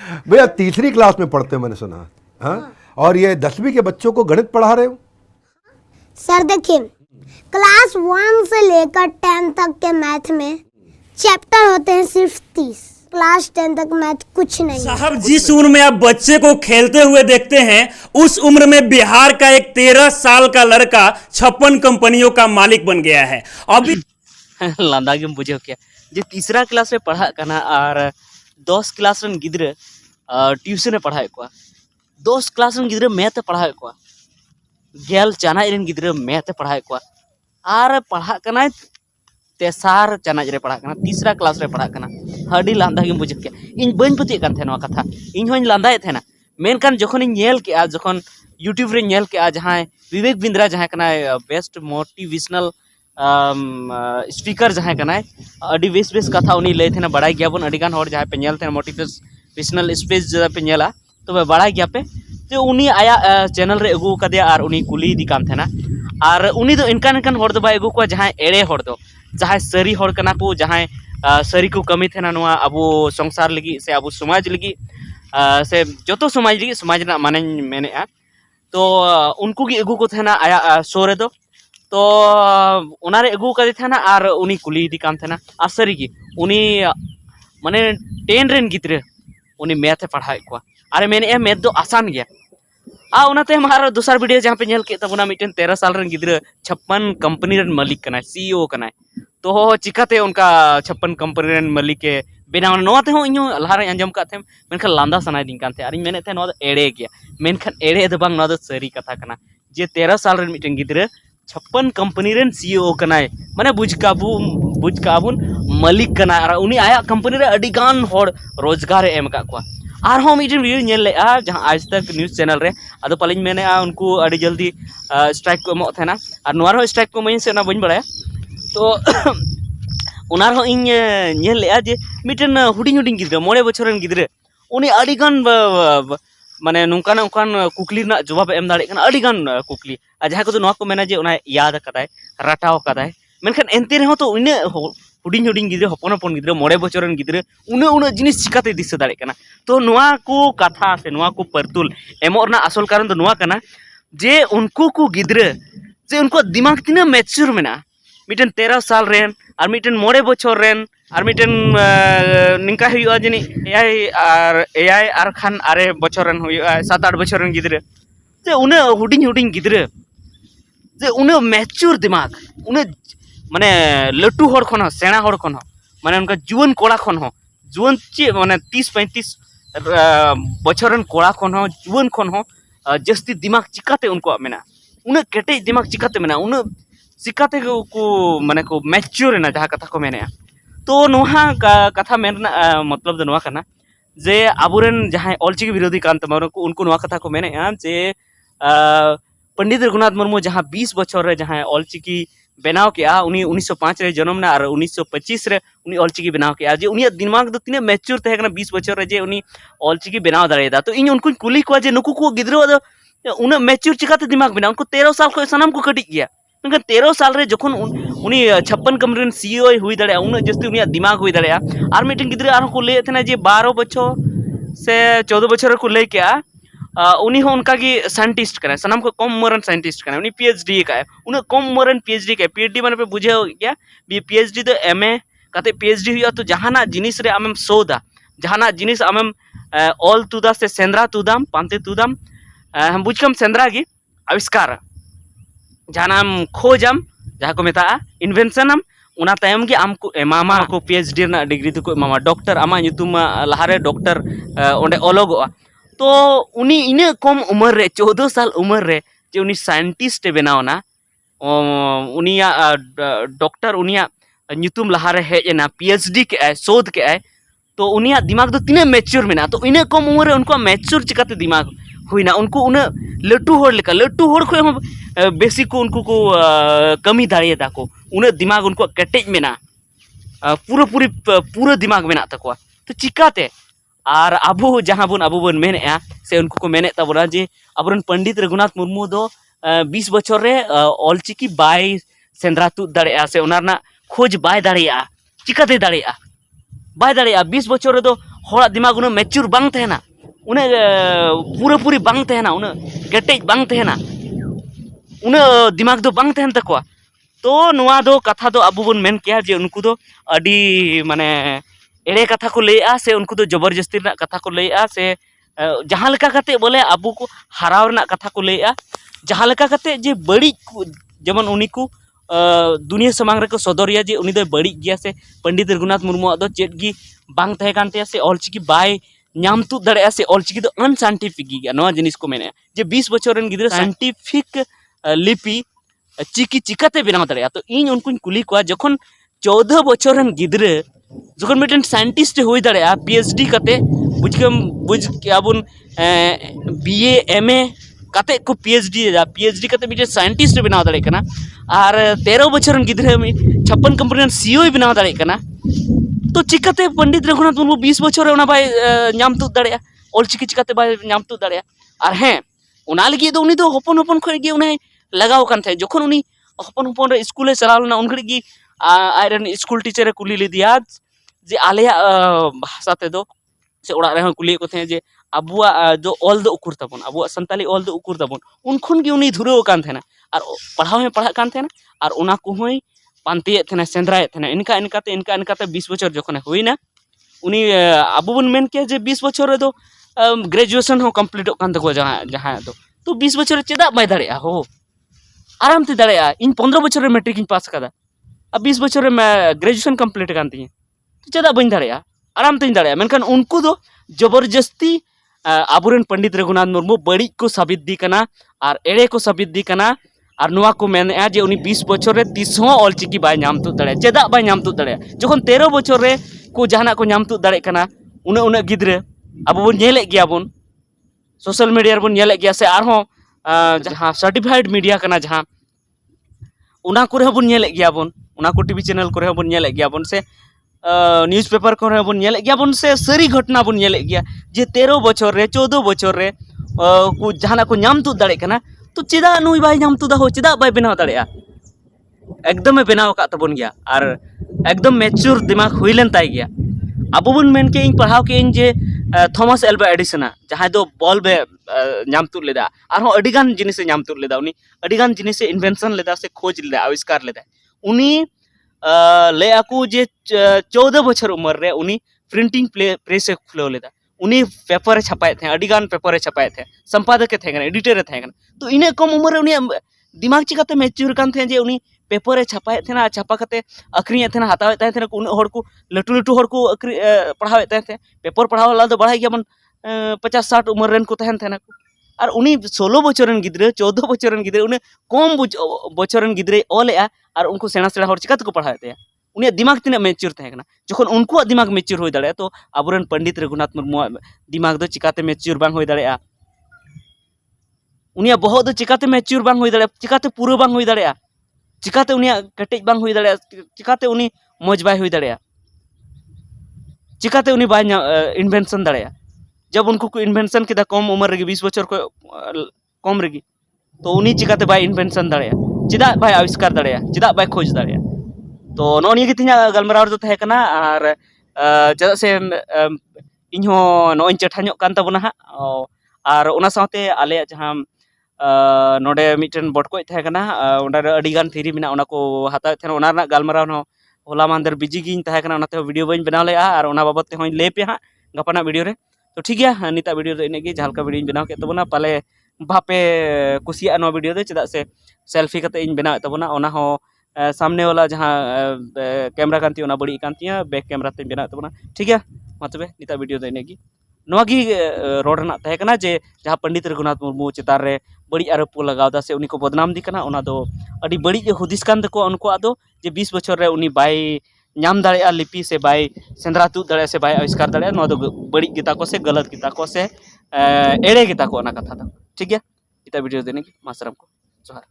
भैया तीसरी क्लास में पढ़ते हो मैंने सुना। हाँ, और ये 10वीं के बच्चों को गणित पढ़ा रहे हो? सर देखिए, क्लास 1 से लेकर 10 तक के मैथ में चैप्टर होते हैं सिर्फ 30। क्लास 10 तक मैथ कुछ नहीं। साहब जिस उम्र में आप बच्चे को खेलते हुए देखते हैं उस उम्र में बिहार का एक 13 साल का लड़का 56 कंपनियों का मालिक बन गया है। अभी लांदा गेम बुझे क्या जे तीसरा क्लास में पढ़ा करना और 10 क्लास रन गिद्रे ट्यूशन पढ़ाए को 10 क्लास रन गिद्रे मैथ पढ़ाए को गेल चानाच रन गिद्रे मैथ पढ़ाए को और पढ़ा करना तेसार चानाच रे पढ़ा करना तीसरा क्लास रे पढ़ा करना हडी लांदा गेम बुझे क्या इन बन पति कान थे नवा कथा इन होइन लांदाए थे ना मेनकान जखन इन नेल के आ जखन यूट्यूब रे नेल के आ जहां विवेक बिंद्रा जहां कना बेस्ट मोटिवेशनल स्पीकर जहां कना अडी बेस बेस कथा उनी लय थे ना बड़ाई गया बन अडी गान हर जहां पे नेल थे मोटिवेशनल स्पेस जहां पे नेला तो बड़ाई गया पे तो उनी आया चैनल रे अगू कदिया और उनी कुली दी कान थे ना और उनी दो इनकान हर दो बाय अगू को जहां एड़े हर दो जहां सरी हर कना को जहां सरी को कमी थे ना नुआ अबो संसार लगी से अबो समाज लगी से जोतो समाज लगी समाज ना माने मेने तो उनको की अगू को थे ना आया शो रे दो तो उनारे अगू कदे थे ना और उनी कुली दी काम थे ना आ सरी की उनी माने 10 रेन गिद्रे उनी मैथ पढ़ाए को अरे मैंने मैथ दो आसान गया उनाते हमारा दूसरा वीडियो जहाँ पे नेल के तबना मिटन 13 साल रन गिद्रे 56 कंपनी रन मालिक कना सीईओ कना तो चिकाते उनका 56 कंपनी रन मालिक के बेनाव नोते हो इño लहारे अंजम का थे मेनखान लांदा सनाय दिन कान थे अरिñ मेने थे नो एड़े गया मेनखान एड़े दो बांग नो सरी कथा कना जे 13 साल रन मिटन गिद्रे 56 कंपनी रन सीईओ कना माने बुझकाबुन मालिक कना और उनी आया कंपनी रे अडी गान होड़ रोजगार एम का को और हम मिटन वीडियो नेल ले जहां आज तक न्यूज़ चैनल रे अदो पालिñ मेने उनको अडी जल्दी स्ट्राइक को एमो थे ना और नोर स्ट्राइक को मई से ना बñ बड़ाया तो उनार हो इन नेल ले जे मिटन हुडिंग हुडिंग गिद्रे 9 बछर रन गिद्रे उनी अडी गान माने नुकान उकान कुकली ना जवाब एम दाड़े कना अडी गान कुकली जहां को नो को मेना जे उना याद कदाय रटाव कदाय मेनखान एंते रहो तो इने हुडिंग हुडिंग गिद्रे हपन हपन गिद्रे 9 बछर रन गिद्रे उन जिनिस चिकाते दिस दाड़े कना तो नोआ को कथा से नोआ को परतुल एमो ना असल कारण तो नोआ कना जे उनको को गिद्रे जे उनको दिमाग तिना मैच्योर मेना मिटन 13 साल रेन और मिटन 9 बछर रेन और मिटन निंका हुआ जनी एआई और खान आरे बछर रेन हुआ 7-8 बछर रेन गिद्रे जे उन हुडिंग हुडिंग गिद्रे जे उन मैच्योर दिमाग उन माने लटू हर खन सेना हर खन माने उनका जुवन कोड़ा खन हो जुवन चे माने 30-35 बछर रेन कोड़ा खन हो जुवन खन हो जस्ती दिमाग चिकाते उनको मेना उन केटे दिमाग चिकाते मेना उन चिकाते को माने को मैच्योर ना जहाँ कथा को मेने तो नोहा कथा मेन मतलब नोआ कना जे आबुरेन जहाँ ऑलचिकी विरोधी कान तमार उनको नोआ कथा को मेने जे पंडित रघुनाथ मुर्मू जहाँ 20 बछर रे जहाँ ऑलचिकी बनाव के उनी 1905 रे जन्म ना और 1925 रे उनी ऑलचिकी बनाव के जे उनी दिमाग दो तिने मैच्योर तहे कना 20 बछर रे जे उनी ऑलचिकी बनाव दाड़ेदा तो इन उनको कुली को जे नुकु को गिद्रो उन मैच्योर चिकाते दिमाग बना उनको 13 साल को सनाम को कटिक गया 13 साल रे जखन उनी 56 कंपनी सीईओ हुई दाड़े उन जस्ती उनी दिमाग हुई दाड़े और मिटन गिद्रे आर को ले थे जे 12 बछर से 14 बछर को ले के उनी हो उनका की साइंटिस्ट कना सनाम को कम मरन साइंटिस्ट कना उनी पीएचडी का उन कम मरन पीएचडी का पीएचडी माने पे बुझे गया पीएचडी तो एमए काते पीएचडी हुआ तो जहाना जिनिस रे आमेम सोदा जहाना जिनिस आमेम ऑल तुदा से सेंद्रा तुदाम पांते तुदाम हम बुझकम सेंद्रा की आविष्कार जहानाम खोजम जहाँ को मेता इन्वेंशनम उना तायम के आम को एमामा को पीएचडी ना डिग्री तो को एमामा डॉक्टर आमा nyutum लहारे डॉक्टर ओंडे ओलोगो तो उनी इने कम उम्र रे 14 साल उम्र रे जे उनी साइंटिस्ट बनावना उनिया डॉक्टर उनिया nyutum लहारे हेजना पीएचडी के शोध के तो उनिया दिमाग दो तिने मैच्योर मेना तो इने कम उम्र रे उनको मैच्योर चिकाते दिमाग हुईना उनको उन लटू होड़ लेका लटू होड़ को बेसी को उनको को कमी दाड़ेदा को उन दिमाग उनको कटेज मेना पूरा दिमाग मेना तको तो चिकाते और अबो जहाँ बन मेने से उनको को मेने तबना जे अबरन पंडित रघुनाथ मुर्मू दो 20 बछर रे ऑलचिकी बाय सेंद्रा तु दाड़ेया से उनारना खोज बाय दाड़ेया चिकाते दाड़ेया बाय दाड़ेया 20 बछर रे दो हर दिमाग उन्हें मैच्योर बांग तहना उन्हें पूरा पूरी बांग तहना उन्हें केटेज बांग तहना उन्हें दिमाग दो बांग तहन तकवा तो नुआ दो कथा दो अबू बन मेन किया जे उनको दो अडी माने एड़े कथा को लैया से उनको दो जबरदस्ती रना कथा को लैया से जहाँ लेका करते बोले अबू को हराव रना कथा को लैया जहाँ लेका करते जे बड़ी जेमन उनी को दुनिया समांग रे को सदरिया जे उनी दो बड़ी गया से पंडित रघुनाथ मुर्मू दो चेट गी बांग तहे कानते से ऑलचिकी बाय नाम तु दड़े से ऑलचिकी दो अनसाइंटिफिक गया नवा जिनिस को मेने जे 20 बछर रन गिद्रा साइंटिफिक लिपि चिकी चिकाते बनाव दड़े तो इन उनको कुली को जखन 14 बछर रन गिद्रे जखन मिटन साइंटिस्ट होई दड़े पीएचडी कते बुझ के अबुन बीए एमए कते को पीएचडी कते मिटन साइंटिस्ट बनाव दड़े कना और 13 बछर रन गिद्रे 56 कंपनी सीईओ बनाव दड़े कना तो चिकाते पंडित रघुनाथ मुर्मू 20 बछर ओना बाय नाम तु दड़े ऑलचिकी चिकाते बाय नाम तु दड़े और हें ओना लगी दो उनी दो हपन हपन खय गे उन्हें लगाव कान थे जखन उनी हपन हपन रे स्कूल चलाव लेना उन घड़ी गी आयरन स्कूल टीचर कुली लिदिया जे आलेया भाषा ते दो से ओड़ा रे कुली को थे जे अबुआ जो ऑल दो उकुर तबन अबुआ संताली ऑल दो उकुर तबन उनखन गी उनी धुरो कान थेना और पढ़ाव में पढ़ा कान थेना और ओना को होई पांतिये थेना सेंद्राये थेना इनका 20 बछर जखन होइना उनी अबु बन मेन के जे 20 बछर रे दो ग्रेजुएशन हो कंप्लीट कान तको जहां तो 20 बछर चेदा बाय दाड़े हो आराम ते दाड़े इन 15 बछर रे मैट्रिक इन पास कदा अब 20 बछर रे मैं ग्रेजुएशन कंप्लीट कान तिया तो चेदा बन दाड़े आराम ते दाड़े मेनखान उनको दो जबरदस्ती आबुरेन पंडित रघुनाथ मुर्मू बड़ी को साबित दी कना और एड़े को साबित दी कना और नुआ को मेने जे उनी 20 बछर रे तीस हो ऑलचिकी बाय नाम तु दाड़े चेदा बाय नाम तु दाड़े जखन 13 बछर रे को जहाना को नाम तु दाड़े कना उन गिद्रे अब बन नेले गया बन सोशल मीडिया बन नेले गया से आरहों जहाँ सर्टिफाइड मीडिया कना जहाँ उना को बन नेले गया बन उना को टीवी चैनल को बन नेले गया बन से न्यूज़पेपर को बन नेले गया बन से सारी घटना बन नेले गया जे 13 बछर रे 14 बछर रे को जहाना को नाम तु दाड़े कना तो चेदा नुई बाय नाम तु हो चेदा बाय बनाव दाड़े एकदम बनाव का तबन गया और एकदम मैच्योर दिमाग हुईलेन ताई गया अब बन मेन के इन पढ़ाव के इन जे थॉमस एल्वा एडिसन जहाँ दो बॉल बे नाम तु लेदा और अडिगान जिनिस नाम तु लेदा उनी अडिगान जिनिस इन्वेंशन लेदा से खोज लेदा आविष्कार लेदा उनी ले आकू जे 14 बछर उम्र रे उनी प्रिंटिंग प्रेस खुलव लेदा उनी पेपर छापाए थे अडिगान पेपर छापाए थे संपादक थे एडिटर थे तो इने कम उम्र रे उनी दिमाग चिकाते मैच्योर कान थे जे उनी पेपर छापाए थे छापा करते अखरीय थे हतावे थे उन हर को लटू लटू हर को पढ़ावे थे पेपर पढ़ाव ला तो बढ़ाई गया बन 50-60 उम्र रेन को तहन थे और उनी 16 बछर रन गिद्रे 14 बछर रन गिद्रे उन्हें कम बछर रन गिद्रे ऑलेआ और उनको सेना सेना हर चिकाते को पढ़ावे थे उन्हें दिमाग तीना मैच्योर थे जखन उनको दिमाग मैच्योर हो दाड़े तो आबुरेन पंडित रघुनाथ मुर्मू दिमाग दो चिकाते मैच्योर बांग हो दाड़े उनिया बहुत दो चिकाते मैच्योर बांग हो दाड़े चिकाते पूरा बांग हो दाड़े चिकाते उनिया कटेज बांग हो दाड़े चिकाते उनी मौज बाय हो दाड़े चिकाते उनी बाय इन्वेंशन दाड़े जब उनको को इन्वेंशन किदा कम उम्र रे 20 बछर को कम रे तो उनी चिकाते बाय इन्वेंशन दाड़े चिदा बाय आविष्कार दाड़े चिदा बाय खोज दाड़े तो नोनिया के तिना गलमराव दो तहे कना और चदा से इनहो नोइन चठाño कान तबना हा और ओना साथे आले जहां नोडे मिटन बटको तहे कना ओंडा अडिगान थेरी मिना ओना को हता थे ओना ना गलमराव न होला मांदर बिजी गिन तहे कना ओनाते वीडियो बइन बनाव ले और ओना बाबत ते होइन ले पे हा गपाना वीडियो रे तो ठीक गया निता वीडियो दो इनेगी जहालका वीडियो बनाव के तबना पाले भापे कुसिया नो वीडियो दे चदा से सेल्फी कते इन बनाव तबना ओना हो सामने वाला जहाँ कैमरा कांती ओना बड़ी कांती बैक कैमरा ते बनाव तबना ठीक है मतबे निता वीडियो दो इनेगी नोगी रोड ना तहे कना जे जहाँ पंडित रघुनाथ मुर्मू चितार रे बड़ी आरोप को लगावदा से उनी को बदनाम दी कना ओना दो अडी बड़ी हुदिस कान तको उनको आदो जे 20 बछर रे उनी बाय नाम दाड़े लिपि से बाय सेंद्रा तु दाड़े से बाय आविष्कार दाड़े नो दो बड़ी गीता को से गलत गीता को से एड़े गीता को ओना कथा दो ठीक है इता वीडियो देने की मासरम को जोहार।